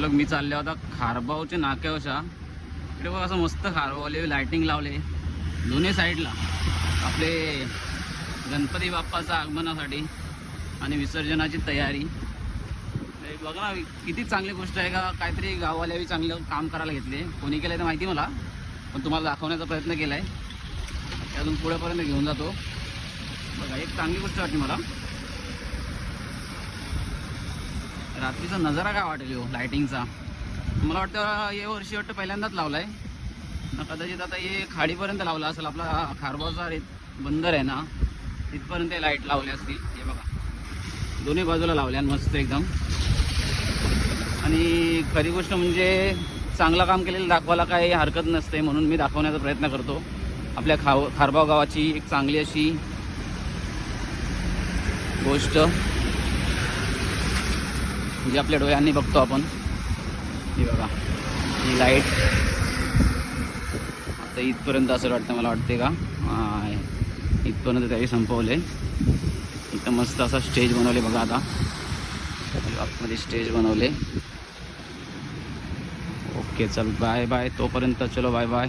लोक मी चालले होता खारबावच्या नाक्यावरच्या इकडे बघ, असं मस्त खारबावले लाइटिंग लावले दोन्ही साईडला आपले गणपती बाप्पाच्या आगमनासाठी आणि विसर्जनाची तयारी. बघ ना किती चांगली गोष्ट आहे का, काहीतरी गाववाले चांगलं काम करायला घेतले. कोणी केलं तर माहिती मला, पण तुम्हाला दाखवण्याचा प्रयत्न केला आहे. अजून पुढेपर्यंत घेऊन जातो. बघा एक चांगली गोष्ट वाटली मला. रात्रीचा नजारा काय वाटेल हो लाइटिंगचा. मला वाटतं हे वर्षी वाटतं पहिल्यांदाच लावला आहे ना, कदाचित आता हे खाडीपर्यंत लावला असेल. आपला खारबावचा बंदर आहे ना तिथपर्यंत लाईट लावले असतील. हे बघा दोन्ही बाजूला लावल्या मस्त एकदम. आणि खरी गोष्ट म्हणजे चांगलं काम केलेलं दाखवायला काही हरकत नसते, म्हणून मी दाखवण्याचा प्रयत्न करतो. आपल्या खारबाव गावाची एक चांगली अशी गोष्ट म्हणजे आपल्या डोळ्यांनी बघतो आपण. ही बघा ही लाईट आता इथपर्यंत असं वाटतं, मला वाटते का इथपर्यंत त्यावेळी संपवले. इथं मस्त असा स्टेज बनवले बघा. आता आतमध्ये स्टेज बनवले. ओके चल बाय बाय, तोपर्यंत चलो बाय बाय.